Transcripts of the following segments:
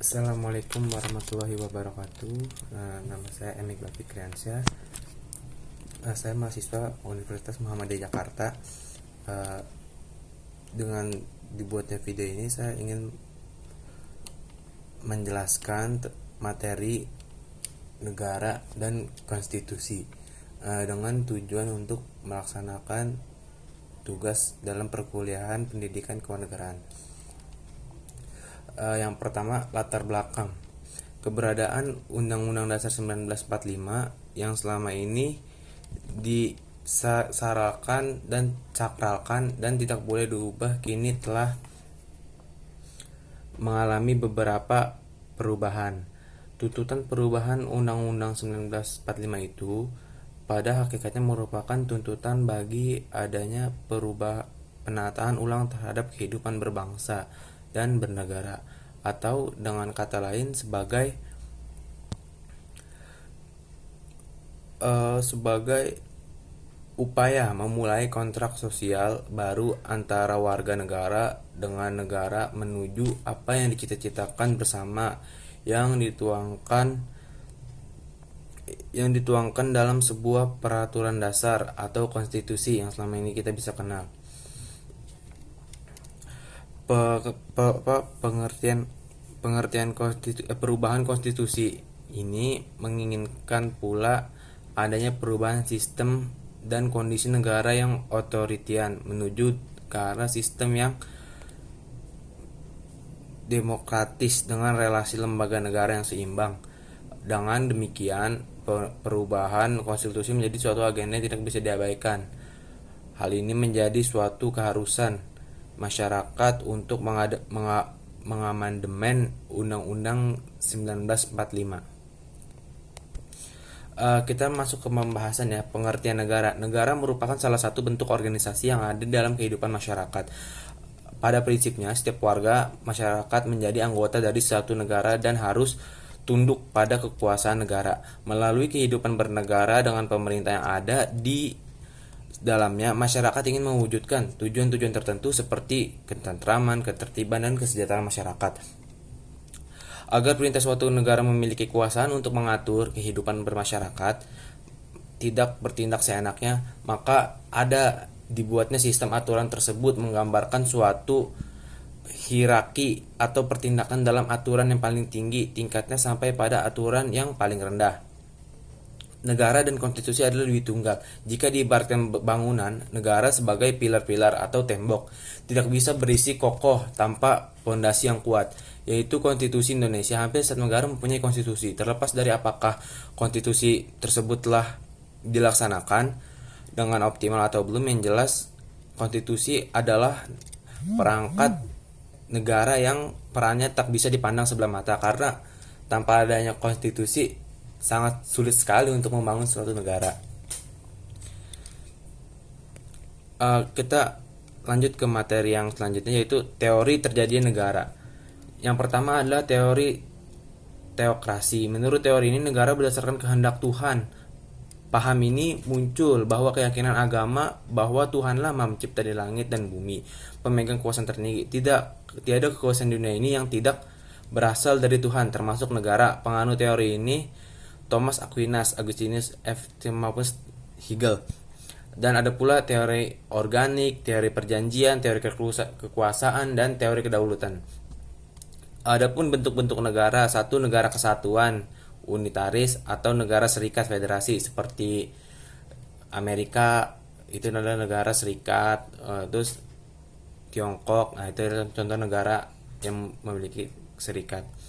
Assalamualaikum warahmatullahi wabarakatuh. Nama saya Emik Fikriansyah. Saya mahasiswa Universitas Muhammadiyah Jakarta. Dengan dibuatnya video ini, saya ingin menjelaskan materi negara dan konstitusi dengan tujuan untuk melaksanakan tugas dalam perkuliahan pendidikan kewarganegaraan. Yang pertama, latar belakang. Keberadaan Undang-Undang Dasar 1945 yang selama ini disarakan dan sakralkan dan tidak boleh diubah, kini telah mengalami beberapa perubahan. Tuntutan perubahan Undang-Undang 1945 itu pada hakikatnya merupakan tuntutan bagi adanya penataan ulang terhadap kehidupan berbangsa dan bernegara, atau dengan kata lain sebagai upaya memulai kontrak sosial baru antara warga negara dengan negara menuju apa yang dicita-citakan bersama yang dituangkan dalam sebuah peraturan dasar atau konstitusi yang selama ini kita bisa kenal. Perubahan konstitusi ini menginginkan pula adanya perubahan sistem dan kondisi negara yang otoritian menuju ke arah sistem yang demokratis dengan relasi lembaga negara yang seimbang. Dengan demikian, perubahan konstitusi menjadi suatu agenda yang tidak bisa diabaikan. Hal ini menjadi suatu keharusan masyarakat untuk mengamandemen Undang-Undang 1945. Kita masuk ke pembahasan ya, pengertian negara. Negara merupakan salah satu bentuk organisasi yang ada dalam kehidupan masyarakat. Pada prinsipnya, setiap warga masyarakat menjadi anggota dari suatu negara dan harus tunduk pada kekuasaan negara. Melalui kehidupan bernegara dengan pemerintah yang ada di dalamnya, masyarakat ingin mewujudkan tujuan-tujuan tertentu seperti ketentraman, ketertiban, dan kesejahteraan masyarakat. Agar perintah suatu negara memiliki kekuasaan untuk mengatur kehidupan bermasyarakat, tidak bertindak seenaknya, maka ada dibuatnya sistem aturan tersebut menggambarkan suatu hierarki atau pertindakan dalam aturan yang paling tinggi tingkatnya sampai pada aturan yang paling rendah. Negara dan konstitusi adalah dui tunggal. Jika diibaratkan bangunan, negara sebagai pilar-pilar atau tembok tidak bisa berisi kokoh tanpa fondasi yang kuat, yaitu konstitusi Indonesia. Hampir setiap negara mempunyai konstitusi. Terlepas dari apakah konstitusi tersebut telah dilaksanakan dengan optimal atau belum, yang jelas konstitusi adalah perangkat negara yang perannya tak bisa dipandang sebelah mata, karena tanpa adanya konstitusi sangat sulit sekali untuk membangun suatu negara. Kita lanjut ke materi yang selanjutnya, yaitu teori terjadinya negara. Yang pertama adalah teori teokrasi. Menurut teori ini, negara berdasarkan kehendak Tuhan. Paham ini muncul bahwa keyakinan agama bahwa Tuhanlah Maha Pencipta di langit dan bumi, pemegang kekuasaan tertinggi. Tiada kekuasaan dunia ini yang tidak berasal dari Tuhan, termasuk negara. Penganut teori ini Thomas Aquinas, Augustinus F. maupun Hegel. Dan ada pula teori organik, teori perjanjian, teori kekuasaan, dan teori kedaulatan. Adapun bentuk-bentuk negara: satu, negara kesatuan unitaris atau negara serikat federasi seperti Amerika, itu adalah negara serikat. Terus Tiongkok, itu adalah contoh negara yang memiliki serikat.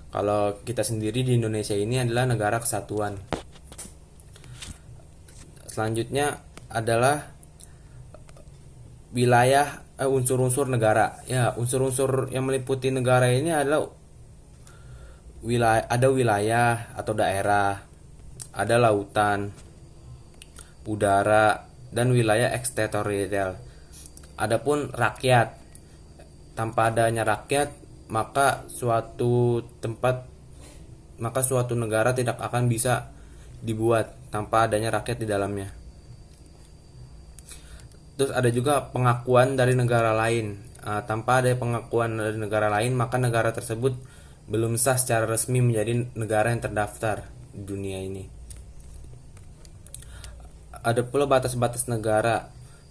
Kalau kita sendiri di Indonesia ini adalah negara kesatuan. Selanjutnya adalah wilayah, unsur-unsur negara. Ya, unsur-unsur yang meliputi negara ini adalah wilayah atau daerah, ada lautan, udara, dan wilayah ekstrateritorial. Adapun rakyat, tanpa adanya rakyat, maka suatu negara tidak akan bisa dibuat tanpa adanya rakyat di dalamnya. Terus ada juga pengakuan dari negara lain. Tanpa ada pengakuan dari negara lain, maka negara tersebut belum sah secara resmi menjadi negara yang terdaftar di dunia ini. Ada pula batas-batas negara.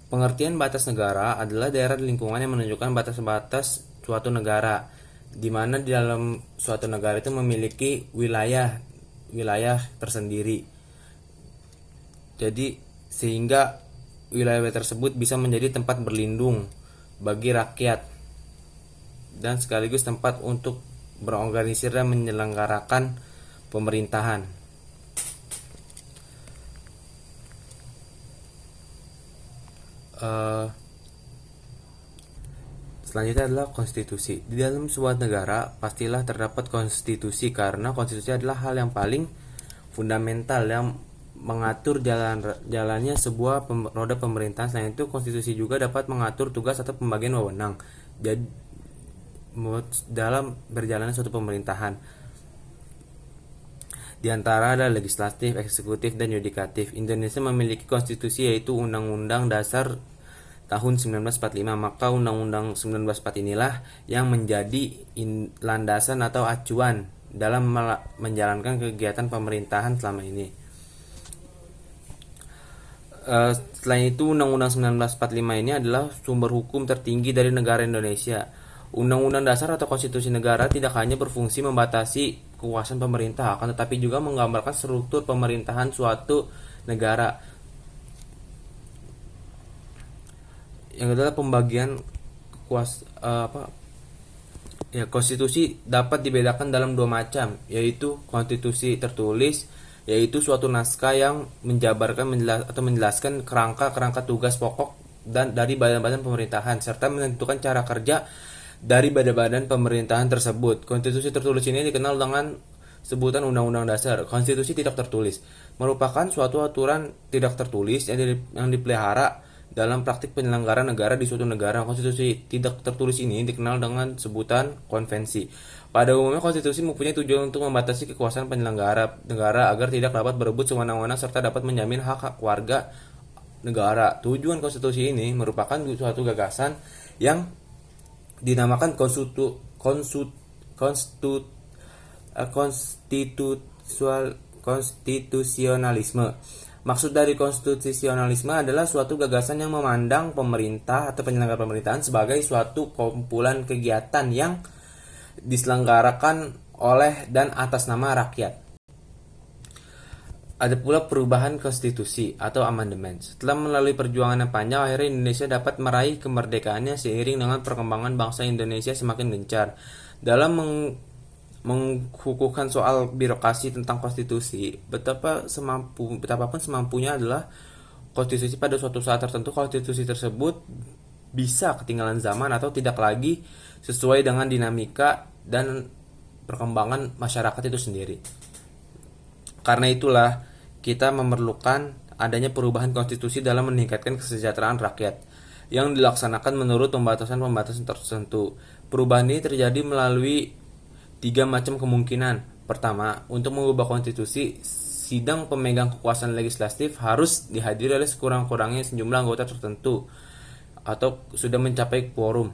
Pengertian batas negara adalah daerah di lingkungan yang menunjukkan batas-batas suatu negara, di mana di dalam suatu negara itu memiliki wilayah tersendiri. Jadi sehingga wilayah tersebut bisa menjadi tempat berlindung bagi rakyat dan sekaligus tempat untuk berorganisir dan menyelenggarakan pemerintahan. Selanjutnya adalah konstitusi. Di dalam sebuah negara pastilah terdapat konstitusi, karena konstitusi adalah hal yang paling fundamental yang mengatur jalannya sebuah roda pemerintahan. Selain itu, konstitusi juga dapat mengatur tugas atau pembagian wewenang jadi dalam berjalannya suatu pemerintahan. Di antara ada legislatif, eksekutif, dan yudikatif. Indonesia memiliki konstitusi yaitu Undang-Undang Dasar tahun 1945. Maka Undang-Undang 1945 inilah yang menjadi landasan atau acuan dalam menjalankan kegiatan pemerintahan selama ini. Selain itu, Undang-Undang 1945 ini adalah sumber hukum tertinggi dari negara Indonesia. Undang-undang dasar atau konstitusi negara tidak hanya berfungsi membatasi kekuasaan pemerintah, akan tetapi juga menggambarkan struktur pemerintahan suatu negara. Yang adalah pembagian konstitusi dapat dibedakan dalam dua macam, yaitu konstitusi tertulis, yaitu suatu naskah yang menjelaskan kerangka tugas pokok dan dari badan-badan pemerintahan serta menentukan cara kerja dari badan-badan pemerintahan tersebut. Konstitusi tertulis ini dikenal dengan sebutan Undang-Undang Dasar. Konstitusi tidak tertulis merupakan suatu aturan tidak tertulis yang dipelihara dalam praktik penyelenggaraan negara di suatu negara. Konstitusi tidak tertulis ini dikenal dengan sebutan konvensi. Pada umumnya, konstitusi mempunyai tujuan untuk membatasi kekuasaan penyelenggara negara agar tidak dapat berebut sewenang-wenang serta dapat menjamin hak-hak warga negara. Tujuan konstitusi ini merupakan suatu gagasan yang dinamakan konstitusionalisme. Maksud dari konstitusionalisme adalah suatu gagasan yang memandang pemerintah atau penyelenggara pemerintahan sebagai suatu kumpulan kegiatan yang diselenggarakan oleh dan atas nama rakyat. Ada pula perubahan konstitusi atau amandemen. Setelah melalui perjuangan yang panjang, akhirnya Indonesia dapat meraih kemerdekaannya seiring dengan perkembangan bangsa Indonesia semakin gencar. Dalam mengukuhkan soal birokrasi tentang konstitusi, betapapun semampunya adalah konstitusi pada suatu saat tertentu, konstitusi tersebut bisa ketinggalan zaman atau tidak lagi sesuai dengan dinamika dan perkembangan masyarakat itu sendiri. Karena itulah kita memerlukan adanya perubahan konstitusi dalam meningkatkan kesejahteraan rakyat yang dilaksanakan menurut pembatasan-pembatasan tertentu. Perubahan ini terjadi melalui 3 macam kemungkinan. Pertama, untuk mengubah konstitusi, sidang pemegang kekuasaan legislatif harus dihadiri oleh sekurang-kurangnya sejumlah anggota tertentu atau sudah mencapai quorum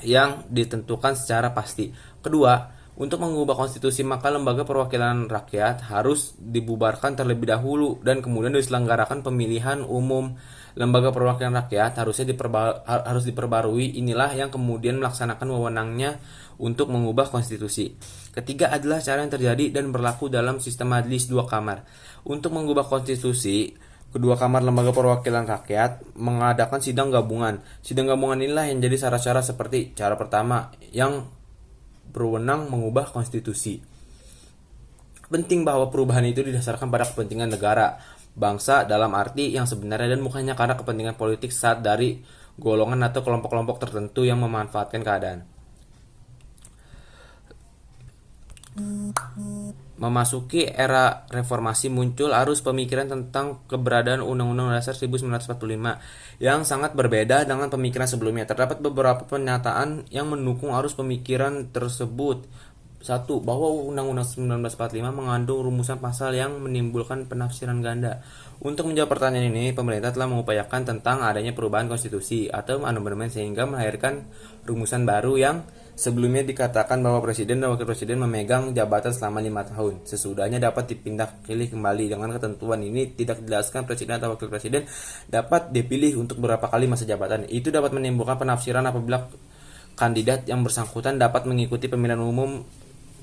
yang ditentukan secara pasti. Kedua, untuk mengubah konstitusi, maka lembaga perwakilan rakyat harus dibubarkan terlebih dahulu dan kemudian diselenggarakan pemilihan umum. Lembaga perwakilan rakyat harus diperbarui. Inilah yang kemudian melaksanakan wewenangnya untuk mengubah konstitusi. Ketiga adalah cara yang terjadi dan berlaku dalam sistem majelis 2 kamar. Untuk mengubah konstitusi, kedua kamar lembaga perwakilan rakyat mengadakan sidang gabungan. Sidang gabungan inilah yang jadi syarat-syarat seperti cara pertama yang berwenang mengubah konstitusi. Penting bahwa perubahan itu didasarkan pada kepentingan negara, bangsa dalam arti yang sebenarnya dan bukannya karena kepentingan politik saat dari golongan atau kelompok-kelompok tertentu yang memanfaatkan keadaan. Memasuki era reformasi, muncul arus pemikiran tentang keberadaan Undang-Undang Dasar 1945 yang sangat berbeda dengan pemikiran sebelumnya. Terdapat beberapa pernyataan yang mendukung arus pemikiran tersebut. 1. Bahwa Undang-Undang 1945 mengandung rumusan pasal yang menimbulkan penafsiran ganda. Untuk menjawab pertanyaan ini, pemerintah telah mengupayakan tentang adanya perubahan konstitusi atau amandemen sehingga melahirkan rumusan baru yang Sebelumnya dikatakan bahwa presiden dan wakil presiden memegang jabatan selama 5 tahun. Sesudahnya dapat dipindah pilih kembali. Dengan ketentuan ini tidak dijelaskan presiden atau wakil presiden dapat dipilih untuk berapa kali masa jabatan. Itu dapat menimbulkan penafsiran apabila kandidat yang bersangkutan dapat mengikuti pemilihan umum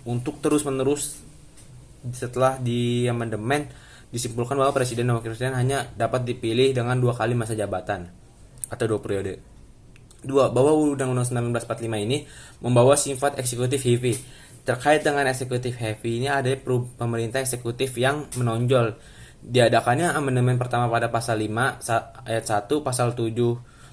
untuk terus-menerus. Setelah di amandemen disimpulkan bahwa presiden dan wakil presiden hanya dapat dipilih dengan 2 kali masa jabatan atau 2 periode. 2. Bahwa Undang-Undang 1945 ini membawa sifat eksekutif heavy. Terkait dengan eksekutif heavy ini ada pemerintah eksekutif yang menonjol. Diadakannya amandemen pertama pada pasal 5 ayat 1, pasal 7,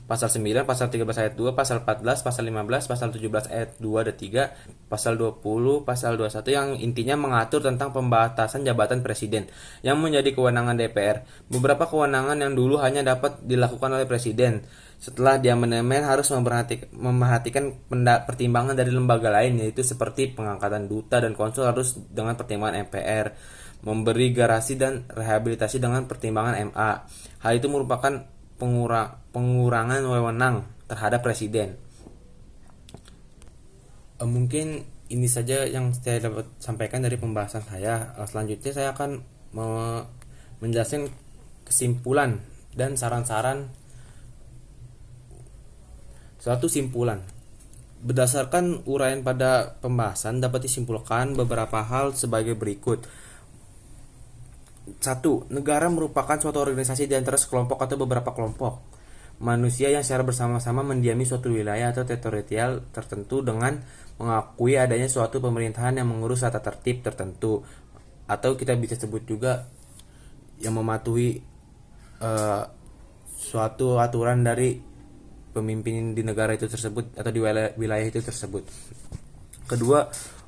pasal 9, pasal 13 ayat 2, pasal 14, pasal 15, pasal 17 ayat 2 dan 3, pasal 20, pasal 21 yang intinya mengatur tentang pembatasan jabatan presiden yang menjadi kewenangan DPR. Beberapa kewenangan yang dulu hanya dapat dilakukan oleh presiden setelah diamandemen harus memperhatikan pertimbangan dari lembaga lain, yaitu seperti pengangkatan duta dan konsul harus dengan pertimbangan MPR, memberi garasi dan rehabilitasi dengan pertimbangan MA. Hal itu merupakan pengurangan wewenang terhadap presiden. Mungkin ini saja yang saya dapat sampaikan dari pembahasan saya. Selanjutnya saya akan menjelaskan kesimpulan dan saran-saran. Suatu simpulan. Berdasarkan uraian pada pembahasan dapat disimpulkan beberapa hal sebagai berikut. 1. Negara merupakan suatu organisasi di antara sekelompok atau beberapa kelompok manusia yang secara bersama-sama mendiami suatu wilayah atau teritorial tertentu dengan mengakui adanya suatu pemerintahan yang mengurus tata tertib tertentu, atau kita bisa sebut juga yang mematuhi suatu aturan dari pemimpin di negara itu tersebut atau di wilayah itu tersebut. Kedua,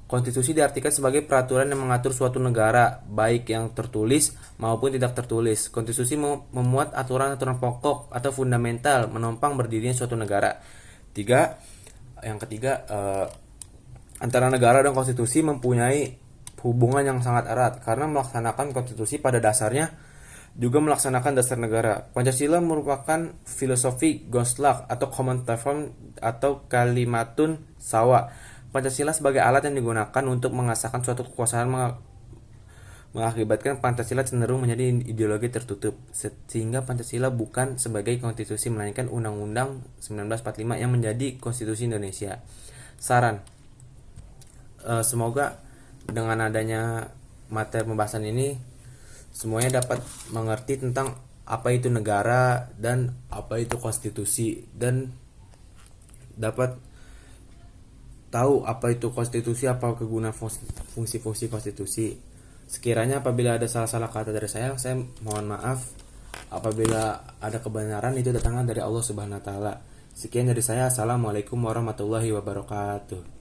konstitusi diartikan sebagai peraturan yang mengatur suatu negara, baik yang tertulis maupun tidak tertulis. Konstitusi memuat aturan-aturan pokok atau fundamental menopang berdirinya suatu negara. Yang ketiga, antara negara dan konstitusi mempunyai hubungan yang sangat erat karena melaksanakan konstitusi pada dasarnya juga melaksanakan dasar negara. Pancasila merupakan filosofi Goslak atau common platform atau kalimatun sawa. Pancasila sebagai alat yang digunakan untuk mengasahkan suatu kekuasaan mengakibatkan Pancasila cenderung menjadi ideologi tertutup, sehingga Pancasila bukan sebagai konstitusi melainkan Undang-Undang 1945 yang menjadi konstitusi Indonesia. Saran, semoga dengan adanya materi pembahasan ini semuanya dapat mengerti tentang apa itu negara dan apa itu konstitusi, dan dapat tahu apa itu konstitusi, apa kegunaan fungsi-fungsi konstitusi. Sekiranya apabila ada salah-salah kata dari saya mohon maaf. Apabila ada kebenaran itu datangnya dari Allah Subhanahu wa taala. Sekian dari saya. Assalamualaikum warahmatullahi wabarakatuh.